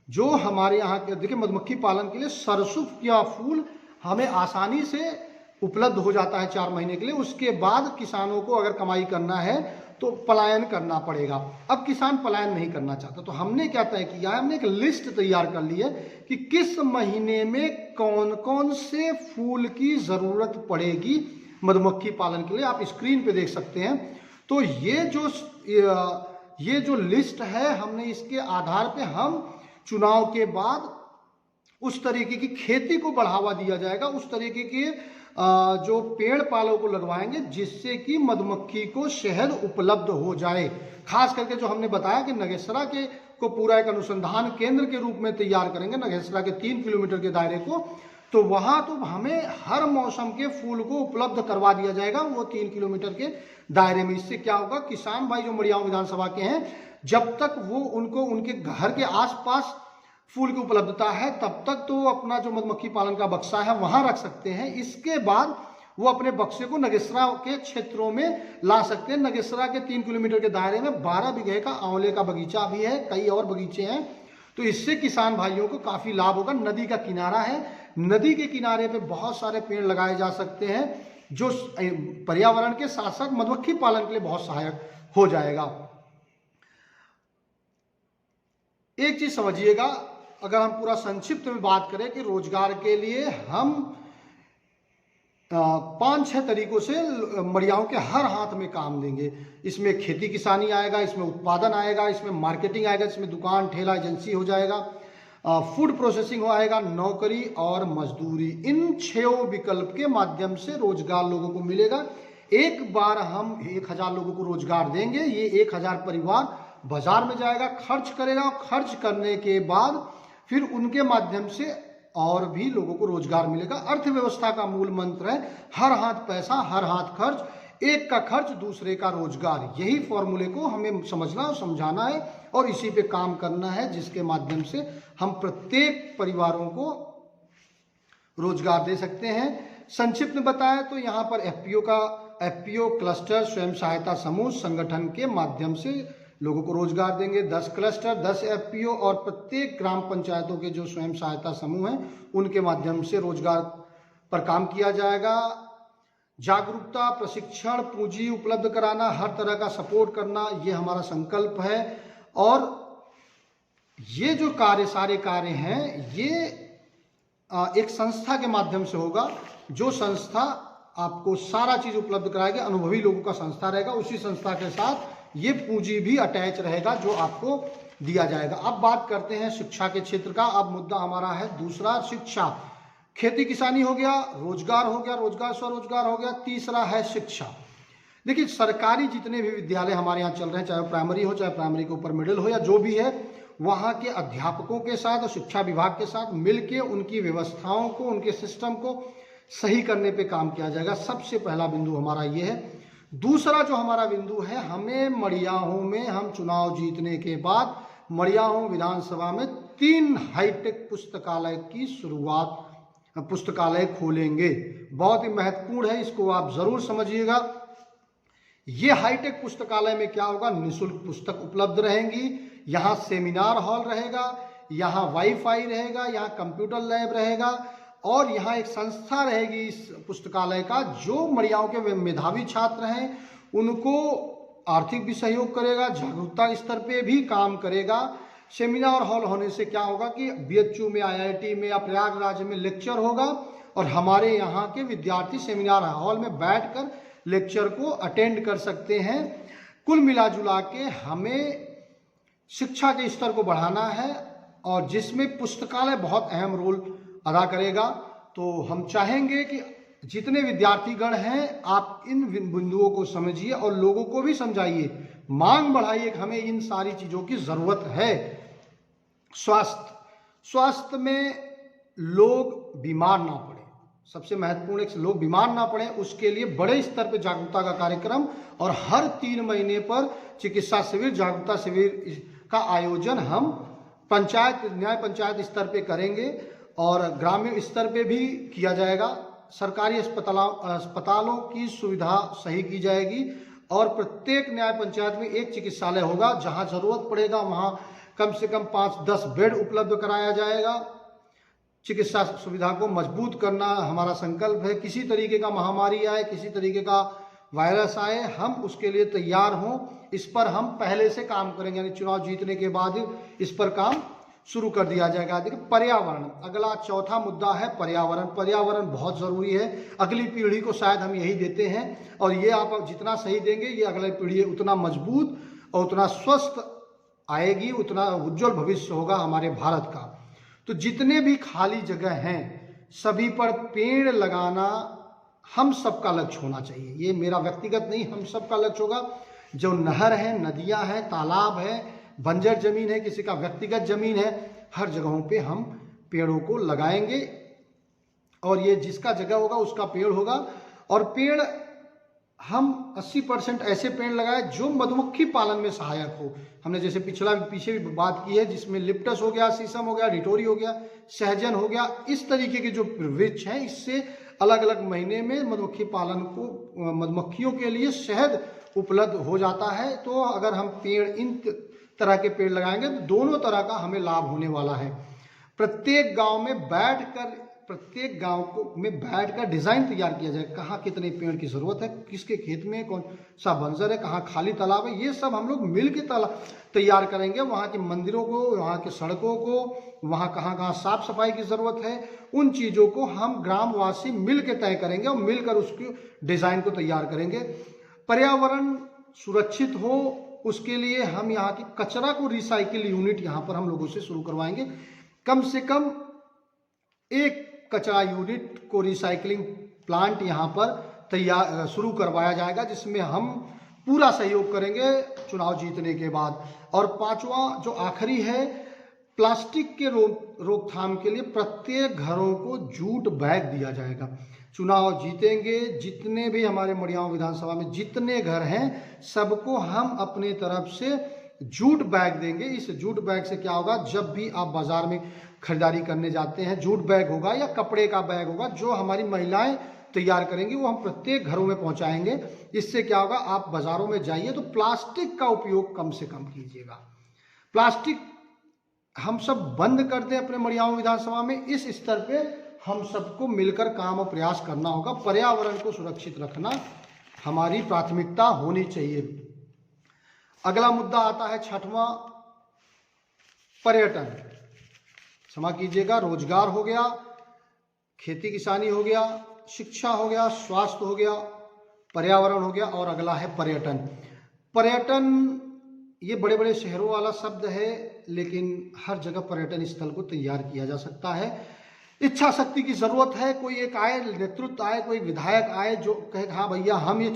जो हमारे यहाँ के, देखिए मधुमक्खी पालन के लिए सरसों का फूल हमें आसानी से उपलब्ध हो जाता है 4 महीने के लिए। उसके बाद किसानों को अगर कमाई करना है तो पलायन करना पड़ेगा। अब किसान पलायन नहीं करना चाहता, तो हमने क्या तय किया है, हमने एक लिस्ट तैयार कर ली है कि किस महीने में कौन कौन से फूल की जरूरत पड़ेगी मधुमक्खी पालन के लिए। आप स्क्रीन पे देख सकते हैं। तो ये जो लिस्ट है, हमने इसके आधार पे हम चुनाव के बाद उस तरीके की खेती को बढ़ावा दिया जाएगा, उस तरीके के जो पेड़ पालों को लगवाएंगे जिससे कि मधुमक्खी को शहद उपलब्ध हो जाए। खास करके जो हमने बताया कि नगेसरा के को पूरा एक अनुसंधान केंद्र के रूप में तैयार करेंगे, नगेसरा के 3 किलोमीटर के दायरे को। तो वहां तो हमें हर मौसम के फूल को उपलब्ध करवा दिया जाएगा वो 3 किलोमीटर के दायरे में। इससे क्या होगा, किसान भाई जो मड़ियाव विधानसभा के हैं, जब तक वो उनको उनके घर के आसपास फूल की उपलब्धता है तब तक तो अपना जो मधुमक्खी पालन का बक्सा है वहां रख सकते हैं। इसके बाद वो अपने बक्से को नगेसरा के क्षेत्रों में ला सकते हैं। नगेसरा के 3 किलोमीटर के दायरे में 12 बीघे का आंवले का बगीचा भी है, कई और बगीचे हैं। तो इससे किसान भाइयों को काफी लाभ होगा। नदी का किनारा है, नदी के किनारे पे बहुत सारे पेड़ लगाए जा सकते हैं जो पर्यावरण के साथ साथ मधुमक्खी पालन के लिए बहुत सहायक हो जाएगा। एक चीज समझिएगा, अगर हम पूरा संक्षिप्त में बात करें कि रोजगार के लिए हम 5-6 तरीकों से मड़ियाओं के हर हाथ में काम देंगे। इसमें खेती किसानी आएगा, इसमें उत्पादन आएगा, इसमें मार्केटिंग आएगा, इसमें दुकान ठेला एजेंसी हो जाएगा, फूड प्रोसेसिंग आएगा, नौकरी और मजदूरी। इन 6 विकल्प के माध्यम से रोजगार लोगों को मिलेगा। एक बार हम 1000 लोगों को रोजगार देंगे, ये 1000 परिवार बाजार में जाएगा, खर्च करेगा, और खर्च करने के बाद फिर उनके माध्यम से और भी लोगों को रोजगार मिलेगा। अर्थव्यवस्था का मूल मंत्र है हर हाथ पैसा, हर हाथ खर्च, एक का खर्च दूसरे का रोजगार। यही फॉर्मूले को हमें समझना और समझाना है और इसी पे काम करना है, जिसके माध्यम से हम प्रत्येक परिवारों को रोजगार दे सकते हैं। संक्षिप्त में बताएं तो यहाँ पर एफपीओ क्लस्टर स्वयं सहायता समूह संगठन के माध्यम से लोगों को रोजगार देंगे। 10 क्लस्टर, 10 एफपीओ और प्रत्येक ग्राम पंचायतों के जो स्वयं सहायता समूह हैं उनके माध्यम से रोजगार पर काम किया जाएगा। जागरूकता, प्रशिक्षण, पूंजी उपलब्ध कराना, हर तरह का सपोर्ट करना, ये हमारा संकल्प है। और ये जो सारे कार्य हैं ये एक संस्था के माध्यम से होगा। जो संस्था आपको सारा चीज उपलब्ध कराएगी, अनुभवी लोगों का संस्था रहेगा, उसी संस्था के साथ ये पूंजी भी अटैच रहेगा जो आपको दिया जाएगा। अब बात करते हैं शिक्षा के क्षेत्र का। अब मुद्दा हमारा है दूसरा, शिक्षा। खेती किसानी हो गया, रोजगार हो गया, रोजगार स्वरोजगार हो गया, तीसरा है शिक्षा। देखिए सरकारी जितने भी विद्यालय हमारे यहाँ चल रहे हैं, चाहे प्राइमरी हो, चाहे प्राइमरी के ऊपर मिडिल हो, या जो भी है, वहाँ के अध्यापकों के साथ और शिक्षा विभाग के साथ मिलके उनकी व्यवस्थाओं को, उनके सिस्टम को सही करने पे काम किया जाएगा। सबसे पहला बिंदु हमारा ये है। दूसरा जो हमारा बिंदु है, हमें मड़ियाहू में हम चुनाव जीतने के बाद मड़ियाहू विधानसभा में 3 हाईटेक पुस्तकालय की शुरुआत, पुस्तकालय खोलेंगे। बहुत ही महत्वपूर्ण है, इसको आप जरूर समझिएगा। ये हाईटेक पुस्तकालय में क्या होगा, निःशुल्क पुस्तक उपलब्ध रहेंगी, यहाँ सेमिनार हॉल रहेगा, यहाँ वाईफाई रहेगा, यहाँ कंप्यूटर लैब रहेगा, और यहाँ एक संस्था रहेगी इस पुस्तकालय का, जो मड़ियाओं के मेधावी छात्र हैं उनको आर्थिक भी सहयोग करेगा, जागरूकता स्तर पे भी काम करेगा। सेमिनार हॉल होने से क्या होगा कि BHU में, IIT में या प्रयागराज में लेक्चर होगा और हमारे यहाँ के विद्यार्थी सेमिनार हॉल में बैठकर लेक्चर को अटेंड कर सकते हैं। कुल मिला जुला के हमें शिक्षा के स्तर को बढ़ाना है और जिसमें पुस्तकालय बहुत अहम रोल अदा करेगा। तो हम चाहेंगे कि जितने विद्यार्थीगण हैं आप इन बिंदुओं को समझिए और लोगों को भी समझाइए, मांग बढ़ाइए कि हमें इन सारी चीज़ों की ज़रूरत है। स्वास्थ्य में लोग बीमार ना पड़े, सबसे महत्वपूर्ण एक लोग बीमार ना पड़े, उसके लिए बड़े स्तर पर जागरूकता का कार्यक्रम और हर 3 महीने पर चिकित्सा शिविर, जागरूकता शिविर का आयोजन हम न्याय पंचायत स्तर पे करेंगे और ग्रामीण स्तर पे भी किया जाएगा। सरकारी अस्पतालों की सुविधा सही की जाएगी और प्रत्येक न्याय पंचायत में एक चिकित्सालय होगा। जहां जरूरत पड़ेगा वहां कम से कम 5-10 बेड उपलब्ध कराया जाएगा। चिकित्सा सुविधा को मजबूत करना हमारा संकल्प है। किसी तरीके का महामारी आए, किसी तरीके का वायरस आए, हम उसके लिए तैयार हों। इस पर हम पहले से काम करेंगे, यानी चुनाव जीतने के बाद इस पर काम शुरू कर दिया जाएगा। देखिए पर्यावरण, अगला चौथा मुद्दा है पर्यावरण। पर्यावरण बहुत ज़रूरी है, अगली पीढ़ी को शायद हम यही देते हैं और ये आप जितना सही देंगे ये अगली पीढ़ी उतना मजबूत और उतना स्वस्थ आएगी, उतना उज्जवल भविष्य होगा हमारे भारत का। तो जितने भी खाली जगह हैं सभी पर पेड़ लगाना हम सबका लक्ष्य होना चाहिए। ये मेरा व्यक्तिगत नहीं, हम सबका लक्ष्य होगा। जो नहर है, नदियां हैं, तालाब है, बंजर जमीन है, किसी का व्यक्तिगत जमीन है, हर जगहों पे हम पेड़ों को लगाएंगे और ये जिसका जगह होगा उसका पेड़ होगा। और पेड़ हम 80% ऐसे पेड़ लगाए जो मधुमक्खी पालन में सहायक हो। हमने जैसे पीछे भी बात की है, जिसमें लिप्टस हो गया, शीशम हो गया, डिटोरी हो गया, सहजन हो गया, इस तरीके के जो वृक्ष हैं, इससे अलग अलग महीने में मधुमक्खी पालन को, मधुमक्खियों के लिए शहद उपलब्ध हो जाता है। तो अगर हम पेड़, इन तरह के पेड़ लगाएंगे तो दोनों तरह का हमें लाभ होने वाला है। प्रत्येक गांव में बैठकर डिजाइन तैयार किया जाए, कहाँ कितने पेड़ की जरूरत है, किसके खेत में कौन सा बंजर है, कहाँ खाली तालाब है, ये सब हम लोग मिल के तैयार करेंगे। वहाँ के मंदिरों को, वहाँ के सड़कों को, वहाँ कहाँ कहाँ साफ सफाई की जरूरत है, उन चीज़ों को हम ग्रामवासी मिल के तय करेंगे और मिलकर उसकी डिजाइन को तैयार करेंगे। पर्यावरण सुरक्षित हो उसके लिए हम यहाँ की कचरा को रिसाइकिल यूनिट यहाँ पर हम लोगों से शुरू करवाएंगे। कम से कम एक कचरा यूनिट को, रिसाइकलिंग प्लांट यहाँ पर शुरू करवाया जाएगा, जिसमें हम पूरा सहयोग करेंगे चुनाव जीतने के बाद। और 5वां जो आखिरी है, प्लास्टिक के रोकथाम के लिए प्रत्येक घरों को जूट बैग दिया जाएगा। चुनाव जीतेंगे, जितने भी हमारे मड़ियाओं विधानसभा में जितने घर हैं सबको हम अपने तरफ से जूट बैग देंगे। इस जूट बैग से क्या होगा, जब भी आप बाजार में खरीदारी करने जाते हैं, जूट बैग होगा या कपड़े का बैग होगा जो हमारी महिलाएं तैयार करेंगी, वो हम प्रत्येक घरों में पहुंचाएंगे। इससे क्या होगा, आप बाजारों में जाइए तो प्लास्टिक का उपयोग कम से कम कीजिएगा। प्लास्टिक हम सब बंद कर दें अपने मड़ियाओं विधानसभा में। इस स्तर पे हम सबको मिलकर काम और प्रयास करना होगा। पर्यावरण को सुरक्षित रखना हमारी प्राथमिकता होनी चाहिए। अगला मुद्दा आता है 6वां, पर्यटन। क्षमा कीजिएगा, रोजगार हो गया, खेती किसानी हो गया, शिक्षा हो गया, स्वास्थ्य हो गया, पर्यावरण हो गया और अगला है पर्यटन। पर्यटन ये बड़े बड़े शहरों वाला शब्द है, लेकिन हर जगह पर्यटन स्थल को तैयार किया जा सकता है। इच्छा शक्ति की जरूरत है। कोई एक आए, नेतृत्व आए, कोई विधायक आए जो कहे हाँ भैया हम ये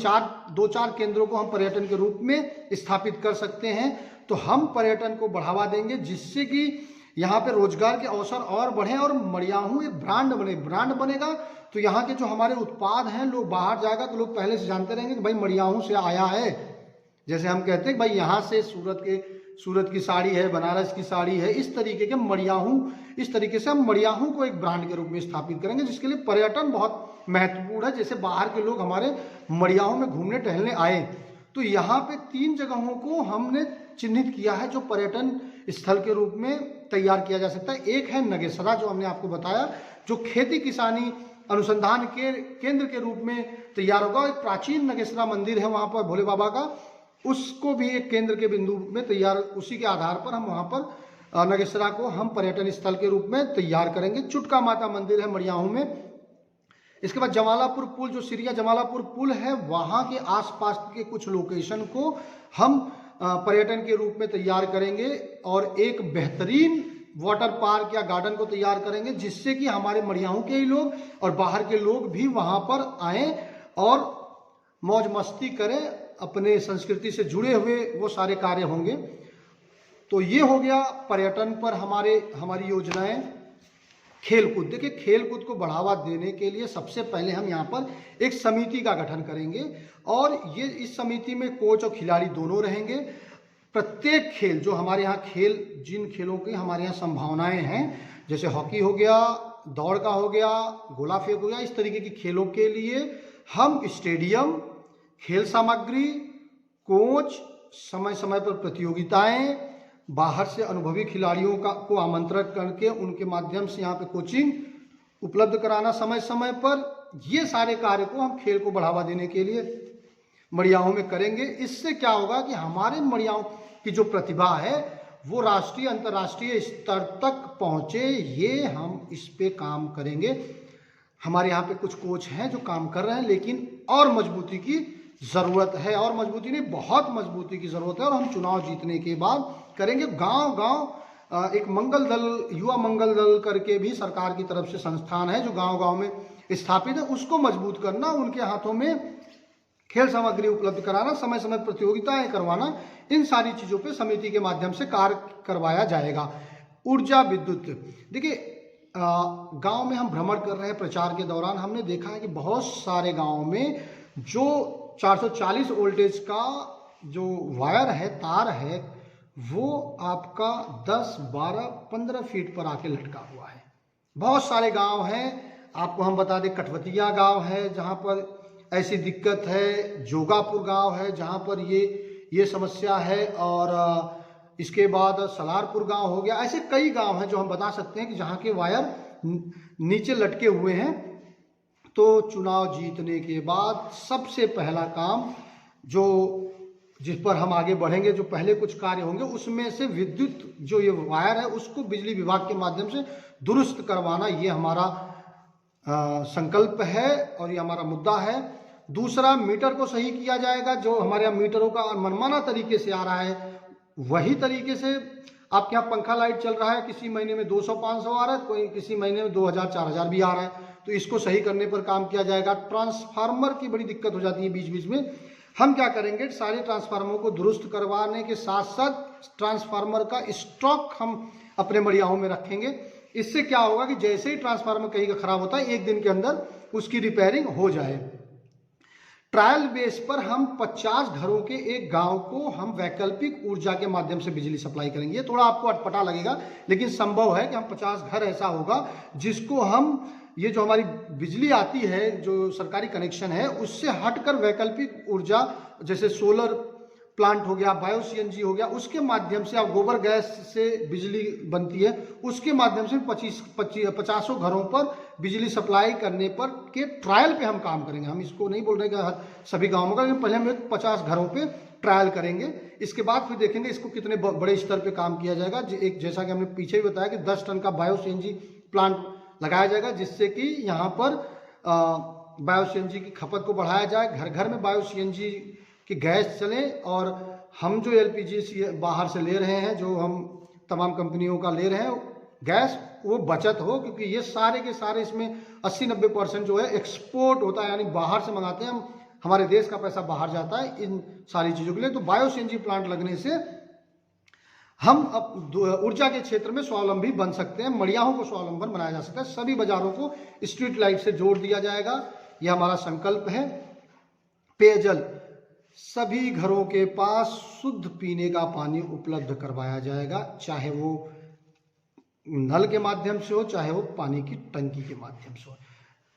2-4 केंद्रों को हम पर्यटन के रूप में स्थापित कर सकते हैं, तो हम पर्यटन को बढ़ावा देंगे, जिससे कि यहाँ पे रोजगार के अवसर और बढ़े और मड़ियाहू एक ब्रांड बने। ब्रांड बनेगा तो यहाँ के जो हमारे उत्पाद हैं, लोग बाहर जाएगा तो लोग पहले से जानते रहेंगे कि भाई मड़ियाहू से आया है। जैसे हम कहते हैं भाई यहाँ से सूरत की साड़ी है, बनारस की साड़ी है, इस तरीके के मड़ियाहू, इस तरीके से हम मड़ियाहू को एक ब्रांड के रूप में स्थापित करेंगे, जिसके लिए पर्यटन बहुत महत्वपूर्ण है। जैसे बाहर के लोग हमारे मड़ियाहू में घूमने टहलने आए, तो यहाँ पे 3 जगहों को हमने चिन्हित किया है जो पर्यटन स्थल के रूप में तैयार किया जा सकता है। एक है नगेसरा, जो हमने आपको बताया जो खेती किसानी अनुसंधान के केंद्र के रूप में तैयार होगा। एक प्राचीन नगेश्वरा मंदिर है वहाँ पर भोले बाबा का, उसको भी एक केंद्र के बिंदु में तैयार, उसी के आधार पर हम वहाँ पर नगेश्वरा को हम पर्यटन स्थल के रूप में तैयार करेंगे। चुटका माता मंदिर है मड़ियाहू में। इसके बाद जमालापुर पुल, जो सिरिया जमालापुर पुल है, वहाँ के आसपास के कुछ लोकेशन को हम पर्यटन के रूप में तैयार करेंगे और एक बेहतरीन वाटर पार्क या गार्डन को तैयार करेंगे, जिससे कि हमारे मड़ियाहू के ही लोग और बाहर के लोग भी वहाँ पर आएँ और मौज मस्ती करें, अपने संस्कृति से जुड़े हुए वो सारे कार्य होंगे। तो ये हो गया पर्यटन पर हमारी योजनाएं। खेलकूद, देखिए खेलकूद को बढ़ावा देने के लिए सबसे पहले हम यहाँ पर एक समिति का गठन करेंगे और ये इस समिति में कोच और खिलाड़ी दोनों रहेंगे। प्रत्येक खेल जो हमारे यहाँ जिन खेलों की हमारे यहाँ संभावनाएं हैं, जैसे हॉकी हो गया, दौड़ का हो गया, गोला फेंक हो गया, इस तरीके की खेलों के लिए हम स्टेडियम, खेल सामग्री, कोच, समय समय पर प्रतियोगिताएं, बाहर से अनुभवी खिलाड़ियों को आमंत्रित करके उनके माध्यम से यहाँ पे कोचिंग उपलब्ध कराना समय समय पर, ये सारे कार्य को हम खेल को बढ़ावा देने के लिए मड़ियाहू में करेंगे। इससे क्या होगा कि हमारे मड़ियाहू की जो प्रतिभा है वो राष्ट्रीय अंतर्राष्ट्रीय स्तर तक पहुँचे, ये हम इस पे काम करेंगे। हमारे यहाँ पे कुछ कोच हैं जो काम कर रहे हैं, लेकिन और मजबूती की ज़रूरत है, और मजबूती नहीं, बहुत मजबूती की ज़रूरत है। और हम चुनाव जीतने के बाद करेंगे। गांव गांव एक मंगल दल, युवा मंगल दल करके भी सरकार की तरफ से संस्थान है जो गांव गांव में स्थापित है, उसको मजबूत करना, उनके हाथों में खेल सामग्री उपलब्ध कराना, समय समय प्रतियोगिताएं करवाना, इन सारी चीज़ों पे समिति के माध्यम से कार्य करवाया जाएगा। ऊर्जा विद्युत, देखिए गांव में हम भ्रमण कर रहे हैं, प्रचार के दौरान हमने देखा है कि बहुत सारे गाँव में जो 440 वोल्टेज का जो वायर है, तार है, वो आपका 10, 12, 15 फीट पर आके लटका हुआ है। बहुत सारे गांव हैं, आपको हम बता दें, कटवतिया गांव है जहां पर ऐसी दिक्कत है, जोगापुर गांव है जहां पर ये समस्या है, और इसके बाद सलारपुर गांव हो गया। ऐसे कई गांव हैं जो हम बता सकते हैं कि जहां के वायर नीचे लटके हुए हैं। तो चुनाव जीतने के बाद सबसे पहला काम जिस पर हम आगे बढ़ेंगे, जो पहले कुछ कार्य होंगे, उसमें से विद्युत जो ये वायर है उसको बिजली विभाग के माध्यम से दुरुस्त करवाना, ये हमारा संकल्प है और ये हमारा मुद्दा है। दूसरा, मीटर को सही किया जाएगा। जो हमारे यहाँ मीटरों का मनमाना तरीके से आ रहा है, वही तरीके से आपके यहाँ पंखा लाइट चल रहा है, किसी महीने में 200-500 आ रहा है, कोई किसी महीने में 2000-4000 भी आ रहा है, तो इसको सही करने पर काम किया जाएगा। ट्रांसफार्मर की बड़ी दिक्कत हो जाती है बीच बीच में। हम क्या करेंगे, सारे ट्रांसफार्मर को दुरुस्त करवाने के साथ साथ ट्रांसफार्मर का स्टॉक हम अपने मड़ियाहू में रखेंगे। इससे क्या होगा कि जैसे ही ट्रांसफार्मर कहीं का खराब होता है, 1 दिन के अंदर उसकी रिपेयरिंग हो जाए। ट्रायल बेस पर हम 50 घरों के एक गांव को हम वैकल्पिक ऊर्जा के माध्यम से बिजली सप्लाई करेंगे। ये थोड़ा आपको अटपटा लगेगा, लेकिन संभव है कि हम 50 घर ऐसा होगा जिसको हम, ये जो हमारी बिजली आती है, जो सरकारी कनेक्शन है, उससे हटकर वैकल्पिक ऊर्जा, जैसे सोलर प्लांट हो गया, बायो सीएनजी हो गया, उसके माध्यम से, आप गोबर गैस से बिजली बनती है, उसके माध्यम से 50 घरों पर बिजली सप्लाई करने पर के ट्रायल पे हम काम करेंगे। हम इसको नहीं बोल रहे कि सभी गाँवों का, लेकिन पहले हम 50 घरों पे ट्रायल करेंगे। इसके बाद फिर देखेंगे इसको कितने बड़े स्तर पे काम किया जाएगा। जैसा कि हमने पीछे भी बताया कि 10 टन का बायो सीएनजी प्लांट लगाया जाएगा, जिससे कि यहाँ पर बायो सीएनजी की खपत को बढ़ाया जाए, घर घर में बायो सीएनजी की गैस चले, और हम जो एलपीजी बाहर से ले रहे हैं, जो हम तमाम कंपनियों का ले रहे हैं गैस, वो बचत हो, क्योंकि ये सारे के सारे इसमें 80-90% जो है एक्सपोर्ट होता है, यानी बाहर से मंगाते हैं हम, हमारे देश का पैसा बाहर जाता है इन सारी चीज़ों के लिए। तो बायो सीएनजी प्लांट लगने से हम अब ऊर्जा के क्षेत्र में स्वावलंबी बन सकते हैं, मड़ियाहू को स्वावलंबन बनाया जा सकता है। सभी बाजारों को स्ट्रीट लाइट से जोड़ दिया जाएगा, यह हमारा संकल्प है। पेयजल, सभी घरों के पास शुद्ध पीने का पानी उपलब्ध करवाया जाएगा, चाहे वो नल के माध्यम से हो, चाहे वो पानी की टंकी के माध्यम से हो।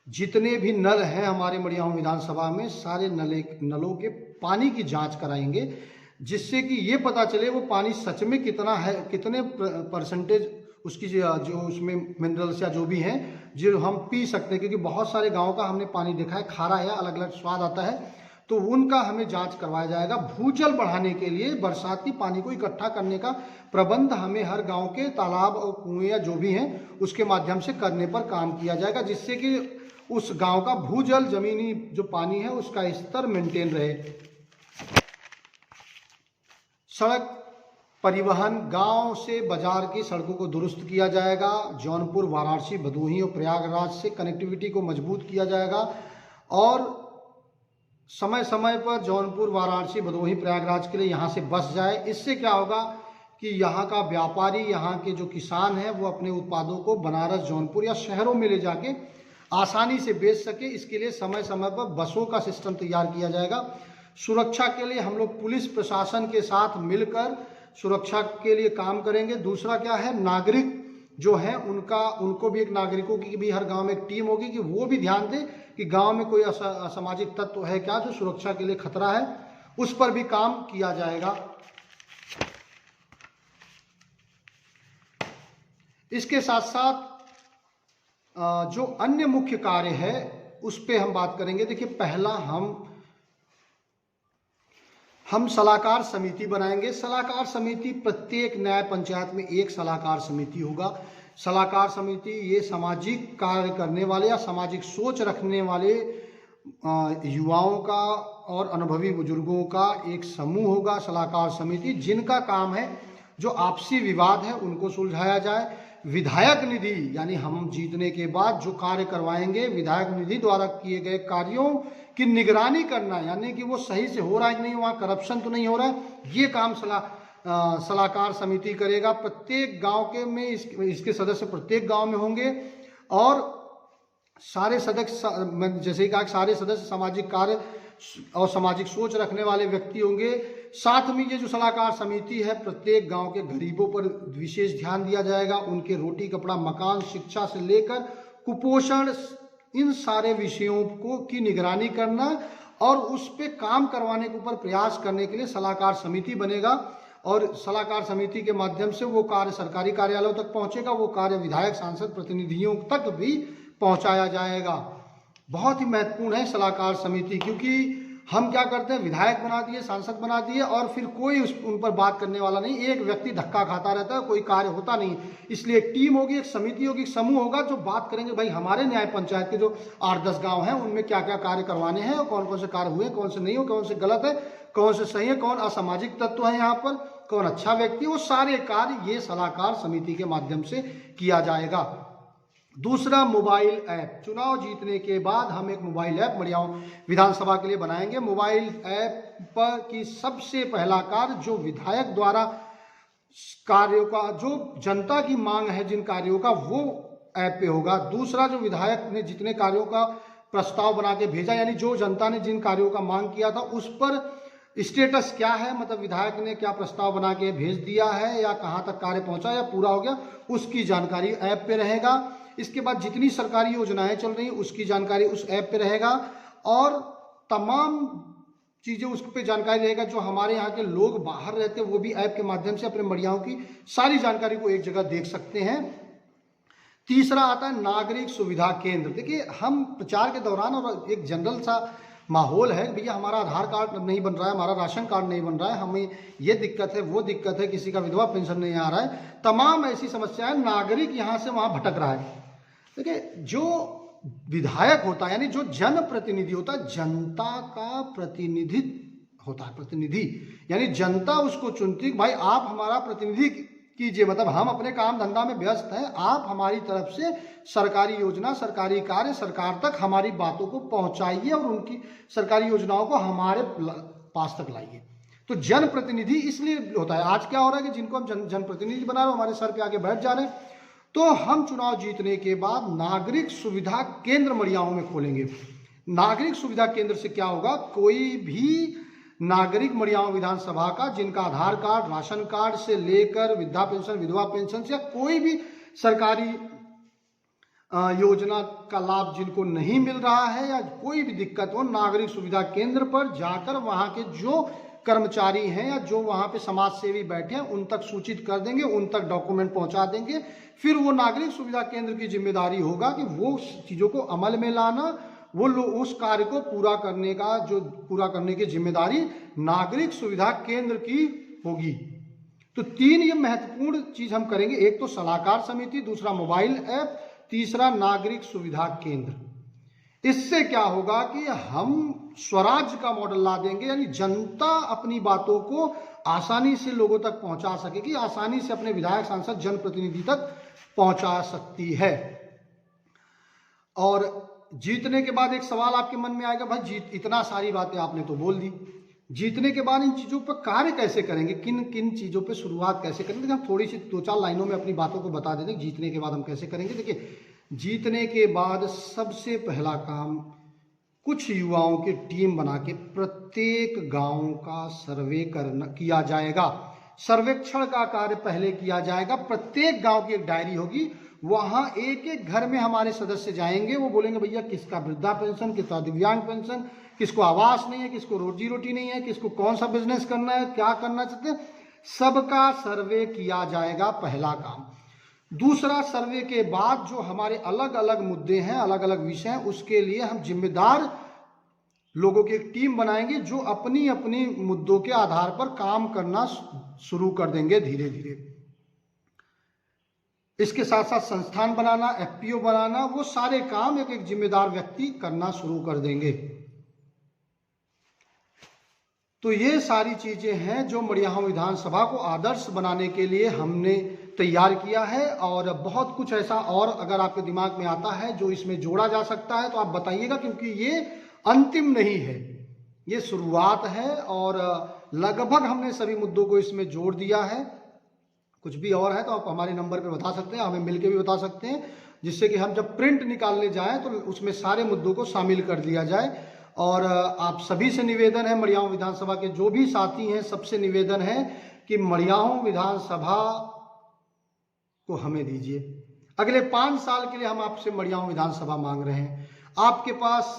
जितने भी नल हैं हमारे मड़ियाहू विधानसभा में, सारे नलों के पानी की जांच कराएंगे, जिससे कि ये पता चले वो पानी सच में कितना है, कितने % उसकी जो उसमें मिनरल्स या जो भी हैं जो हम पी सकते हैं, क्योंकि बहुत सारे गाँव का हमने पानी देखा है खारा है, अलग अलग स्वाद आता है, तो उनका हमें जांच करवाया जाएगा। भूजल बढ़ाने के लिए बरसाती पानी को इकट्ठा करने का प्रबंध हमें हर गांव के तालाब और कुएं या जो भी हैं उसके माध्यम से करने पर काम किया जाएगा, जिससे कि उस गांव का भूजल जमीनी जो पानी है उसका स्तर मेंटेन रहे। सड़क परिवहन, गांव से बाजार की सड़कों को दुरुस्त किया जाएगा। जौनपुर, वाराणसी, भदोही और प्रयागराज से कनेक्टिविटी को मजबूत किया जाएगा और समय समय पर जौनपुर, वाराणसी, भदोही, प्रयागराज के लिए यहाँ से बस जाए। इससे क्या होगा कि यहाँ का व्यापारी, यहाँ के जो किसान हैं वो अपने उत्पादों को बनारस, जौनपुर या शहरों में ले जाके आसानी से बेच सके। इसके लिए समय समय पर बसों का सिस्टम तैयार किया जाएगा। सुरक्षा के लिए हम लोग पुलिस प्रशासन के साथ मिलकर सुरक्षा के लिए काम करेंगे। दूसरा क्या है, नागरिक जो है उनको भी एक नागरिकों की भी हर गांव में एक टीम होगी कि वो भी ध्यान दें कि गांव में कोई असामाजिक तत्व है क्या जो सुरक्षा के लिए खतरा है, उस पर भी काम किया जाएगा। इसके साथ साथ जो अन्य मुख्य कार्य है उस पे हम बात करेंगे। देखिए, पहला हम सलाहकार समिति बनाएंगे। सलाहकार समिति, प्रत्येक न्याय पंचायत में एक सलाहकार समिति होगा। सलाहकार समिति ये सामाजिक कार्य करने वाले या सामाजिक सोच रखने वाले युवाओं का और अनुभवी बुजुर्गों का एक समूह होगा। सलाहकार समिति जिनका काम है जो आपसी विवाद है उनको सुलझाया जाए। विधायक निधि, यानी हम जीतने के बाद जो कार्य करवाएंगे, विधायक निधि द्वारा किए गए कार्यों की निगरानी करना, यानी कि वो सही से हो रहा है कि नहीं, वहाँ करप्शन तो नहीं हो रहा है, ये काम सलाहकार समिति करेगा। प्रत्येक गांव के में इसके सदस्य प्रत्येक गांव में होंगे और सारे सदस्य, जैसे ही कहा, सारे सदस्य सामाजिक कार्य और सामाजिक सोच रखने वाले व्यक्ति होंगे। साथ में ये जो सलाहकार समिति है, प्रत्येक गांव के गरीबों पर विशेष ध्यान दिया जाएगा। उनके रोटी, कपड़ा, मकान, शिक्षा से लेकर कुपोषण, इन सारे विषयों की निगरानी करना और उस पे काम करवाने के ऊपर प्रयास करने के लिए सलाहकार समिति बनेगा। और सलाहकार समिति के माध्यम से वो कार्य सरकारी कार्यालयों तक पहुंचेगा, वो कार्य विधायक, सांसद, प्रतिनिधियों तक भी पहुंचाया जाएगा। बहुत ही महत्वपूर्ण है सलाहकार समिति, क्योंकि हम क्या करते हैं, विधायक बना दिए, सांसद बना दिए और फिर कोई उन पर बात करने वाला नहीं, एक व्यक्ति धक्का खाता रहता है, कोई कार्य होता नहीं। इसलिए एक टीम होगी, एक समिति होगी, एक समूह होगा जो बात करेंगे, भाई हमारे न्याय पंचायत के जो 8-10 गांव हैं उनमें क्या क्या कार्य करवाने हैं और कौन कौन से कार्य हुए, कौन से नहीं हुए, कौन से गलत है, कौन से सही है, कौन असामाजिक तत्व है यहाँ पर, कौन अच्छा व्यक्ति, वो सारे कार्य ये सलाहकार समिति के माध्यम से किया जाएगा। दूसरा, मोबाइल ऐप। चुनाव जीतने के बाद हम एक मोबाइल ऐप मड़ियाओं विधानसभा के लिए बनाएंगे। मोबाइल ऐप पर की सबसे पहला कार्य जो विधायक द्वारा कार्यों का, जो जनता की मांग है जिन कार्यों का, वो ऐप पे होगा। दूसरा, जो विधायक ने जितने कार्यों का प्रस्ताव बना के भेजा, यानी जो जनता ने जिन कार्यों का मांग किया था उस पर स्टेटस क्या है, मतलब विधायक ने क्या प्रस्ताव बना के भेज दिया है या कहाँ तक कार्य पहुंचा या पूरा हो गया, उसकी जानकारी ऐप पे रहेगा। इसके बाद जितनी सरकारी योजनाएं चल रही उसकी जानकारी उस ऐप पे रहेगा और तमाम चीज़ें उस पे जानकारी रहेगा। जो हमारे यहाँ के लोग बाहर रहते हैं वो भी ऐप के माध्यम से अपने मड़ियाओं की सारी जानकारी को एक जगह देख सकते हैं। तीसरा आता है नागरिक सुविधा केंद्र। देखिए, हम प्रचार के दौरान और एक जनरल सा माहौल है, भैया हमारा आधार कार्ड नहीं बन रहा है, हमारा राशन कार्ड नहीं बन रहा है, हमें ये दिक्कत है, वो दिक्कत है, किसी का विधवा पेंशन नहीं आ रहा है, तमाम ऐसी समस्याएं, नागरिक यहाँ से वहाँ भटक रहा है। देखिए, जो विधायक होता है यानी जो जनप्रतिनिधि होता है, जनता का प्रतिनिधि होता है। प्रतिनिधि यानी जनता उसको चुनती, भाई आप हमारा प्रतिनिधि कीजिए, मतलब हम अपने काम धंधा में व्यस्त हैं, आप हमारी तरफ से सरकारी योजना, सरकारी कार्य सरकार तक हमारी बातों को पहुंचाइए और उनकी सरकारी योजनाओं को हमारे पास तक लाइए। तो जनप्रतिनिधि इसलिए होता है। आज क्या हो रहा है कि जिनको हम जनप्रतिनिधि बना रहे हैं हमारे सर पे आके बैठ जा रहे हैं। तो हम चुनाव जीतने के बाद नागरिक सुविधा केंद्र मड़ियाओं में खोलेंगे। नागरिक सुविधा केंद्र से क्या होगा, कोई भी नागरिक मड़ियाओं विधानसभा का जिनका आधार कार्ड, राशन कार्ड से लेकर वृद्धा पेंशन, विधवा पेंशन या कोई भी सरकारी योजना का लाभ जिनको नहीं मिल रहा है या कोई भी दिक्कत हो, नागरिक सुविधा केंद्र पर जाकर वहां के जो कर्मचारी हैं या जो वहां पे समाज सेवी बैठे हैं उन तक सूचित कर देंगे, उन तक डॉक्यूमेंट पहुंचा देंगे। फिर वो नागरिक सुविधा केंद्र की जिम्मेदारी होगा कि वो चीजों को अमल में लाना, वो उस कार्य को पूरा करने की जिम्मेदारी नागरिक सुविधा केंद्र की होगी। तो 3 ये महत्वपूर्ण चीज हम करेंगे, एक तो सलाहकार समिति, दूसरा मोबाइल ऐप, तीसरा नागरिक सुविधा केंद्र। इससे क्या होगा कि हम स्वराज्य का मॉडल ला देंगे, यानी जनता अपनी बातों को आसानी से लोगों तक पहुंचा सकेगी, आसानी से अपने विधायक, सांसद, जनप्रतिनिधि तक पहुंचा सकती है। और जीतने के बाद एक सवाल आपके मन में आएगा, भाई इतना सारी बातें आपने तो बोल दी, जीतने के बाद इन चीजों पर कार्य कैसे करेंगे, किन किन चीजों पर शुरुआत कैसे करेंगे? हम थोड़ी सी 2-4 लाइनों में अपनी बातों को बता देते हैं, जीतने के बाद हम कैसे करेंगे। देखिए, जीतने के बाद सबसे पहला काम, कुछ युवाओं की टीम बना के प्रत्येक गांव का सर्वे किया जाएगा। सर्वेक्षण का कार्य पहले किया जाएगा। प्रत्येक गांव की एक डायरी होगी, वहां एक एक घर में हमारे सदस्य जाएंगे, वो बोलेंगे भैया किसका वृद्धा पेंशन, किसका दिव्यांग पेंशन, किसको आवास नहीं है, किसको रोजी रोटी नहीं है, किसको कौन सा बिजनेस करना है, क्या करना चाहते हैं, सबका सर्वे किया जाएगा, पहला काम। दूसरा, सर्वे के बाद जो हमारे अलग अलग मुद्दे हैं, अलग अलग विषय हैं, उसके लिए हम जिम्मेदार लोगों की एक टीम बनाएंगे जो अपनी अपनी मुद्दों के आधार पर काम करना शुरू कर देंगे धीरे धीरे। इसके साथ साथ संस्थान बनाना, एफपीओ बनाना, वो सारे काम एक एक जिम्मेदार व्यक्ति करना शुरू कर देंगे। तो ये सारी चीजें हैं जो मड़ियाहूं विधानसभा को आदर्श बनाने के लिए हमने तैयार किया है। और बहुत कुछ ऐसा और अगर आपके दिमाग में आता है जो इसमें जोड़ा जा सकता है तो आप बताइएगा, क्योंकि ये अंतिम नहीं है, ये शुरुआत है और लगभग हमने सभी मुद्दों को इसमें जोड़ दिया है। कुछ भी और है तो आप हमारे नंबर पे बता सकते हैं, हमें मिलके भी बता सकते हैं, जिससे कि हम जब प्रिंट निकालने जाएं तो उसमें सारे मुद्दों को शामिल कर दिया जाए। और आप सभी से निवेदन है, मड़ियाहूं विधानसभा के जो भी साथी हैं सबसे निवेदन है कि मड़ियाहूं विधानसभा को हमें दीजिए। अगले 5 साल के लिए हम आपसे मड़ियाहूं विधानसभा मांग रहे हैं। आपके पास,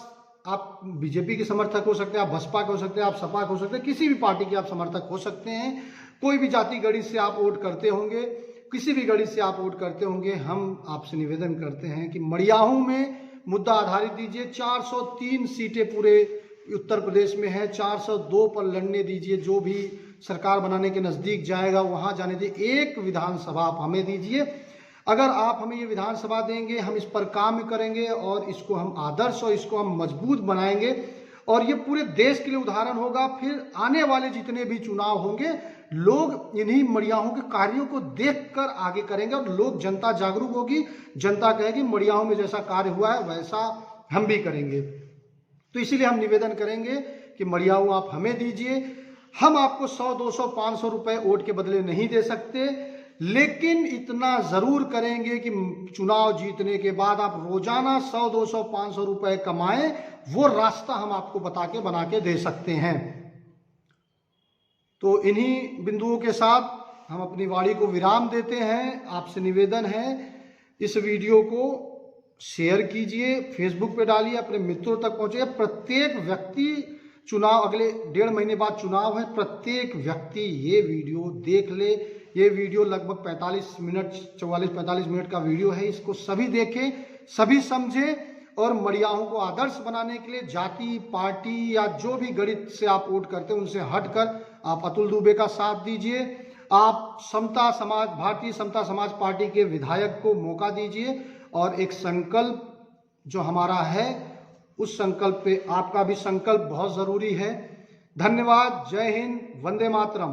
आप बीजेपी के समर्थक हो सकते हैं, आप बसपा के हो सकते हैं, आप सपा के हो सकते हैं, किसी भी पार्टी के आप समर्थक हो सकते हैं, कोई भी जाति गणित से आप वोट करते होंगे, किसी भी गणित से आप वोट करते होंगे, हम आपसे निवेदन करते हैं कि मड़ियाहूं में मुद्दा आधारित दीजिए। 403 सीटें पूरे उत्तर प्रदेश में है, 402 पर लड़ने दीजिए। जो भी सरकार बनाने के नजदीक जाएगा वहां जाने दीजिए। एक विधानसभा आप हमें दीजिए। अगर आप हमें ये विधानसभा देंगे, हम इस पर काम करेंगे और इसको हम आदर्श और इसको हम मजबूत बनाएंगे और ये पूरे देश के लिए उदाहरण होगा। फिर आने वाले जितने भी चुनाव होंगे, लोग इन्हीं मड़ियाहूं के कार्यों को देखकर आगे करेंगे और लोग, जनता जागरूक होगी, जनता कहेगी मड़ियाहूं में जैसा कार्य हुआ है वैसा हम भी करेंगे। तो इसीलिए हम निवेदन करेंगे कि मड़ियाहूं आप हमें दीजिए। हम आपको 100, 200, 500 रुपए वोट के बदले नहीं दे सकते, लेकिन इतना जरूर करेंगे कि चुनाव जीतने के बाद आप रोजाना 100, 200, 500 रुपए कमाएं। वो रास्ता हम आपको बना के दे सकते हैं। तो इन्हीं बिंदुओं के साथ हम अपनी वाणी को विराम देते हैं। आपसे निवेदन है, इस वीडियो को शेयर कीजिए, फेसबुक पे डालिए, अपने मित्रों तक पहुंचे। प्रत्येक व्यक्ति, चुनाव अगले 1.5 महीने बाद चुनाव है, प्रत्येक व्यक्ति ये वीडियो देख ले। ये वीडियो लगभग 45 मिनट, 44-45 मिनट का वीडियो है। इसको सभी देखें, सभी समझें और मड़ियाहूं को आदर्श बनाने के लिए जाति, पार्टी या जो भी गणित से आप वोट करते हैं उनसे हटकर आप अतुल दुबे का साथ दीजिए। आप समता समाज, भारतीय समता समाज पार्टी के विधायक को मौका दीजिए और एक संकल्प जो हमारा है उस संकल्प पे आपका भी संकल्प बहुत जरूरी है। धन्यवाद। जय हिंद, वंदे मातरम।